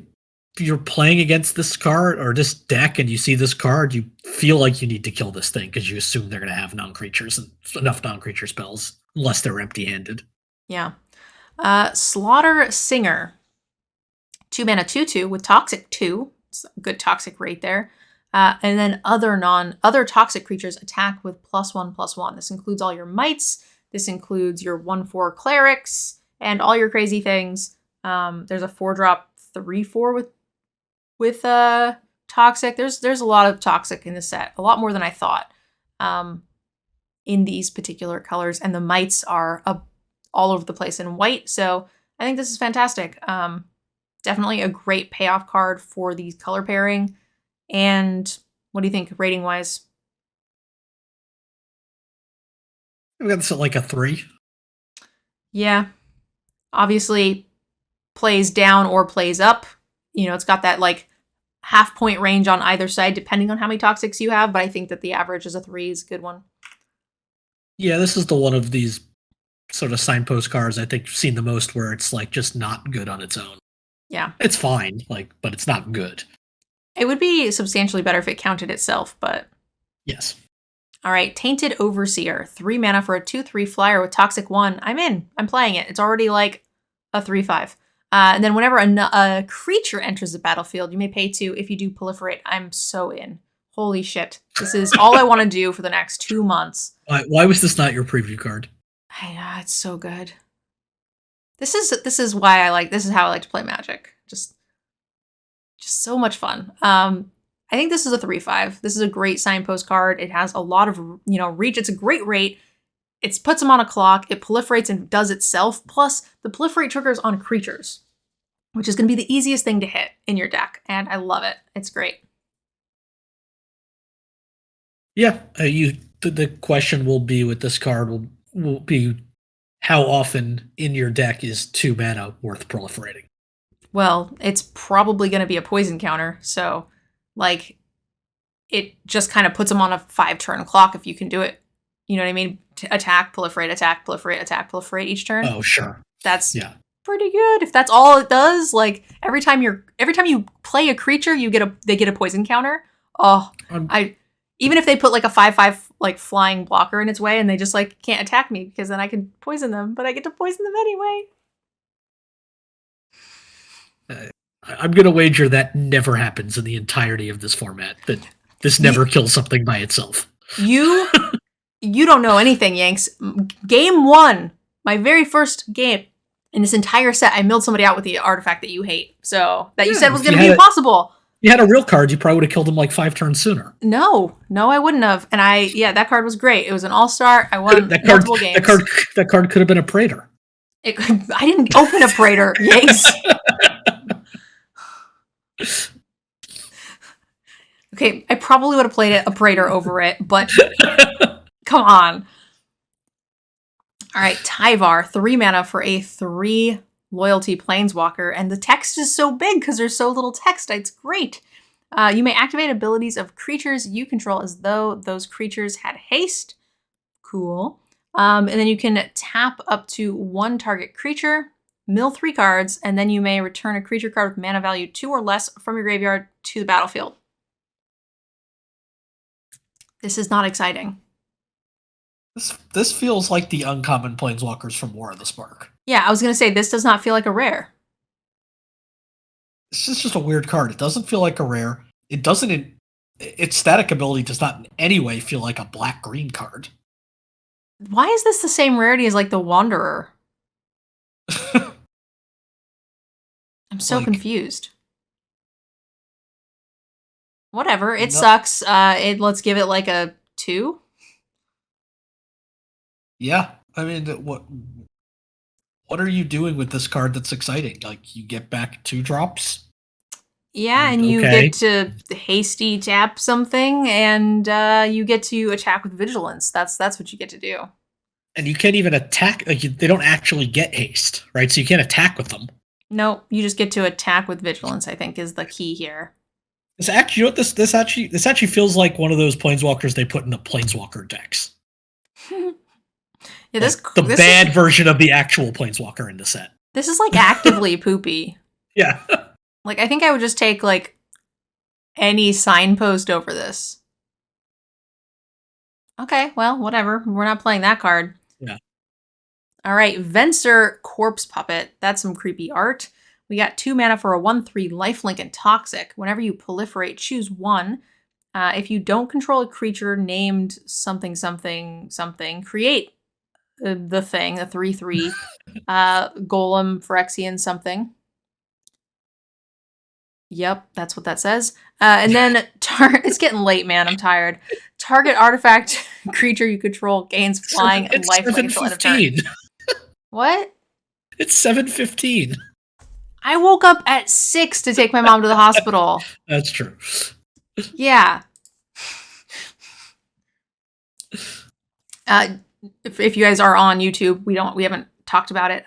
you're playing against this card or this deck and you see this card, you feel like you need to kill this thing because you assume they're going to have non-creatures and enough non-creature spells, unless they're empty-handed. Yeah. Slaughter Singer. 2 mana 2/2 with Toxic 2. It's a good toxic rate there. And then other toxic creatures attack with +1/+1. This includes all your mites. This includes your 1/4 clerics and all your crazy things. There's a 4-drop 3/4 with toxic. There's a lot of toxic in this set, a lot more than I thought. In these particular colors, and the mites are all over the place in white. So I think this is fantastic. Definitely a great payoff card for the color pairing. And what do you think rating wise? We got this at like a 3. Yeah. Obviously plays down or plays up. You know, it's got that like half point range on either side, depending on how many toxics you have. But I think that the average is a 3 is a good one. Yeah, this is the one of these sort of signpost cards I think you've seen the most where it's like just not good on its own. Yeah. It's fine, but it's not good. It would be substantially better if it counted itself, but... Yes. All right, Tainted Overseer. 3 mana for a 2/3 flyer with Toxic 1. I'm in. I'm playing it. It's already like a 3/5. And then whenever a creature enters the battlefield, you may pay 2. If you do proliferate, I'm so in. Holy shit. This is all I want to do for the next 2 months. Why was this not your preview card? It's so good. This is why I like, this is how I like to play Magic. Just so much fun. I think this is a 3/5. This is a great signpost card. It has a lot of, reach. It's a great rate. It puts them on a clock. It proliferates and does itself. Plus, the proliferate triggers on creatures, which is going to be the easiest thing to hit in your deck. And I love it. It's great. Yeah, the question will be with this card will be how often in your deck is 2 mana worth proliferating? Well, it's probably going to be a poison counter. So, like, it just kind of puts them on a 5-turn clock if you can do it. You know what I mean? Attack, proliferate, attack, proliferate, attack, proliferate each turn. Oh, sure. That's pretty good. If that's all it does, like every time you play a creature, they get a poison counter. Oh, even if they put like a 5/5 like flying blocker in its way and they just like can't attack me because then I can poison them, but I get to poison them anyway. I'm going to wager that never happens in the entirety of this format, that this never kills something by itself. You don't know anything, Yanks. Game 1, my very first game in this entire set, I milled somebody out with the artifact that you hate. So, that you said was going to be impossible. You had a real card, you probably would have killed him like 5 turns sooner. No, I wouldn't have. And that card was great. It was an all-star. I won multiple games. That card could have been a Praetor. I didn't open a Praetor, Yanks. Okay, I probably would have played a Praetor over it, but come on. All right, Tivar, 3 mana for a 3 loyalty planeswalker, and the text is so big because there's so little text. It's great. You may activate abilities of creatures you control as though those creatures had haste. Cool. And then you can tap up to 1 target creature, mill 3 cards, and then you may return a creature card with mana value 2 or less from your graveyard to the battlefield. This is not exciting. This feels like the uncommon planeswalkers from War of the Spark. Yeah, I was going to say, this does not feel like a rare. This is just a weird card. It doesn't feel like a rare. It doesn't... Its static ability does not in any way feel like a black-green card. Why is this the same rarity as, like, the Wanderer? I'm so confused. Whatever, it sucks. Let's give it, like, a 2? Yeah, I mean, what are you doing with this card that's exciting? Like, you get back 2 drops? Yeah, and you get to hasty tap something, and you get to attack with Vigilance. That's what you get to do. And you can't even attack. Like they don't actually get haste, right? So you can't attack with them. No, you just get to attack with vigilance, I think, is the key here. This actually, you know what this actually feels like one of those planeswalkers they put in the planeswalker decks. Yeah, this bad version of the actual planeswalker in the set. This is like actively poopy. Yeah. Like I think I would just take like any signpost over this. Okay, well, whatever. We're not playing that card. Yeah. All right, Vencer Corpse Puppet. That's some creepy art. We got 2 mana for a 1/3 lifelink and toxic. Whenever you proliferate, choose 1. If you don't control a creature named something something something, create the thing, a 3/3 golem Phyrexian something. Yep, that's what that says. And then it's getting late, man. I'm tired. Target artifact creature you control gains flying and lifelink until end of turn. What? It's 7:15. I woke up at 6 to take my mom to the hospital. That's true. Yeah. If you guys are on YouTube, we haven't talked about it.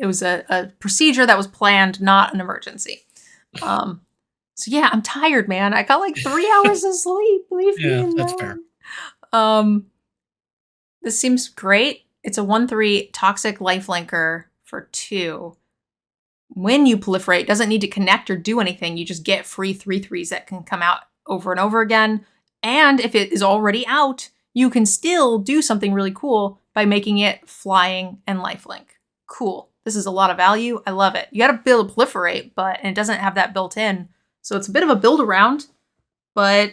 It was a procedure that was planned, not an emergency. So yeah, I'm tired, man. I got like 3 hours of sleep. Leave me alone. That's fair. This seems great. It's a 1/3 toxic lifelinker for 2. When you proliferate, it doesn't need to connect or do anything. You just get free 3/3s that can come out over and over again. And if it is already out, you can still do something really cool by making it flying and lifelink. Cool. This is a lot of value. I love it. You got to build proliferate, and it doesn't have that built in. So it's a bit of a build around, but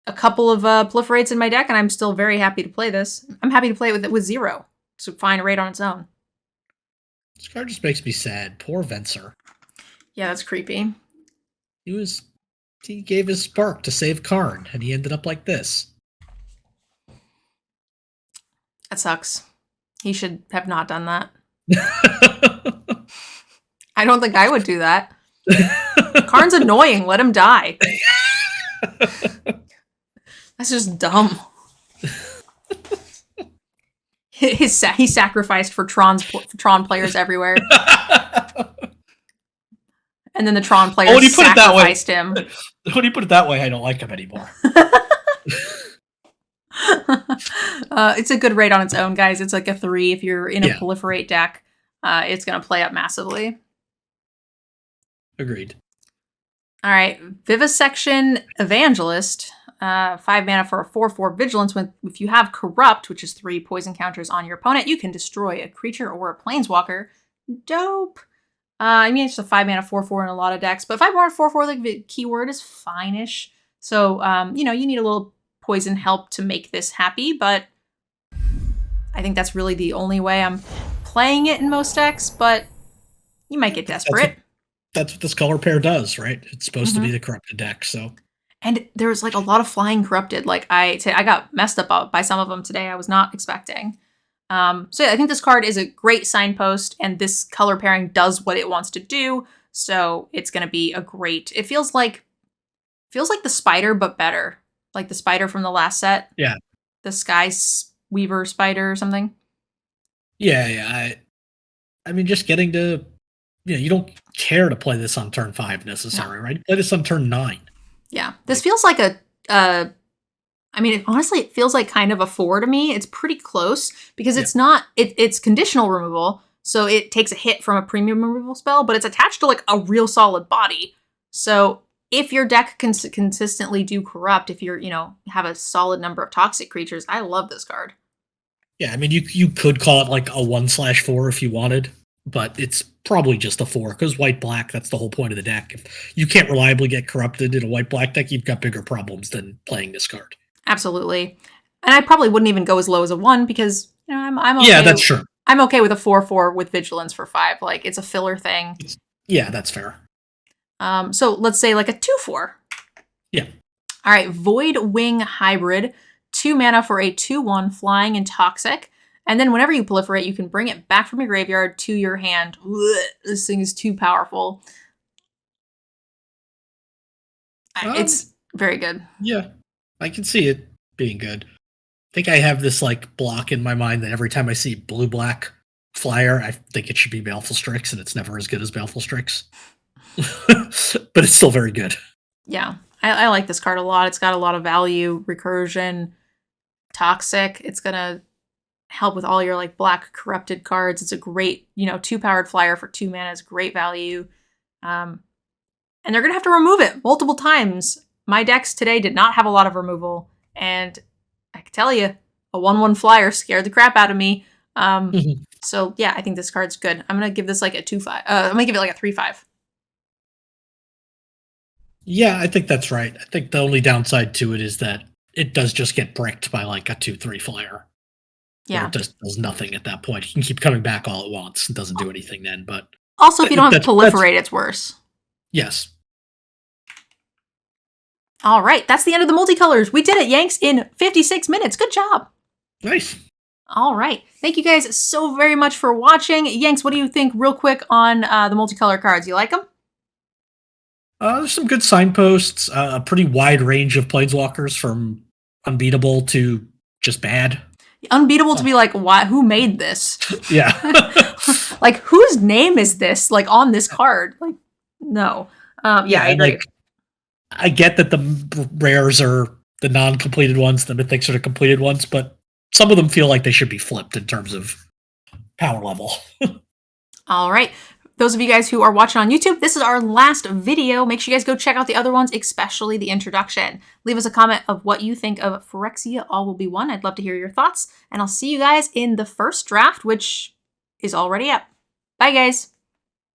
a couple of proliferates in my deck, and I'm still very happy to play this. I'm happy to play it with 0. So fine rate on its own. This card just makes me sad. Poor Vencer. Yeah, that's creepy. He gave his spark to save Karn, and he ended up like this. That sucks. He should have not done that. I don't think I would do that. Karn's annoying. Let him die. That's just dumb. He sacrificed for Tron players everywhere. And then the Tron players sacrificed him. When you put it that way, I don't like him anymore. It's a good rate on its own, guys. It's like a 3. If you're in a proliferate deck, it's going to play up massively. Agreed. All right. Vivisection Evangelist. 5 mana for a 4/4 vigilance. If you have Corrupt, which is 3 poison counters on your opponent, you can destroy a creature or a planeswalker. Dope. I mean, it's a 5 mana 4/4 in a lot of decks, but 5 mana 4/4, like the keyword is fine-ish. So, you need a little poison help to make this happy, but I think that's really the only way I'm playing it in most decks, but you might get desperate. That's what this color pair does, right? It's supposed to be the corrupted deck, so. And there's like a lot of flying corrupted. Like I got messed up by some of them today. I was not expecting. So yeah, I think this card is a great signpost, and this color pairing does what it wants to do. So it's going to be a great. It feels like the spider, but better. Like the spider from the last set. Yeah. The Sky Weaver spider or something. Yeah. I mean, just getting to, you don't care to play this on turn 5 necessarily, right? You play this on turn 9. Yeah, this feels like honestly, it feels like kind of a 4 to me. It's pretty close because it's not, it's conditional removal. So it takes a hit from a premium removal spell, but it's attached to like a real solid body. So if your deck can consistently do corrupt, if you're, have a solid number of toxic creatures, I love this card. Yeah, I mean, you could call it like a 1/4 if you wanted, but it's probably just a 4 because white-black, that's the whole point of the deck. If you can't reliably get corrupted in a white-black deck, you've got bigger problems than playing this card. Absolutely. And I probably wouldn't even go as low as a 1 because, I'm okay. Yeah, that's true. I'm okay with a 4/4 with Vigilance for 5. Like, it's a filler thing. Yeah, that's fair. So let's say like a 2/4. Yeah. All right, Void Wing Hybrid. 2 mana for a 2/1 flying and toxic. And then whenever you proliferate, you can bring it back from your graveyard to your hand. Ugh, this thing is too powerful. It's very good. Yeah, I can see it being good. think I have this like block in my mind that every time I see blue-black flyer, I think it should be Baleful Strix, and it's never as good as Baleful Strix. But it's still very good. Yeah, I like this card a lot. It's got a lot of value, recursion, toxic. It's gonna help with all your like black corrupted cards. It's a great, 2-powered flyer for 2 mana is great value. And they're gonna have to remove it multiple times. My decks today did not have a lot of removal, and I can tell you, a 1/1 flyer scared the crap out of me. So yeah, I think this card's good. I'm gonna give this like a 2/5. I'm gonna give it like a 3/5. Yeah, I think that's right. I think the only downside to it is that it does just get bricked by like a 2/3 flyer. Yeah. It just does nothing at that point. You can keep coming back all at once. It doesn't do anything then, but also, if you don't have proliferate, it's worse. Yes. All right, that's the end of the multicolors. We did it, Yanks, in 56 minutes. Good job. Nice. All right. Thank you guys so very much for watching. Yanks, what do you think real quick on the multicolor cards? You like them? There's some good signposts, a pretty wide range of planeswalkers from unbeatable to just bad. Unbeatable to be like, why? Who made this? Yeah. Like, whose name is this? Like, on this card? Like, no. Yeah, I agree. Like, I get that the rares are the non-completed ones, the mythics are the completed ones, but some of them feel like they should be flipped in terms of power level. All right. Those of you guys who are watching on YouTube, this is our last video. Make sure you guys go check out the other ones, especially the introduction. Leave us a comment of what you think of Phyrexia All Will Be One. I'd love to hear your thoughts. And I'll see you guys in the first draft, which is already up. Bye, guys.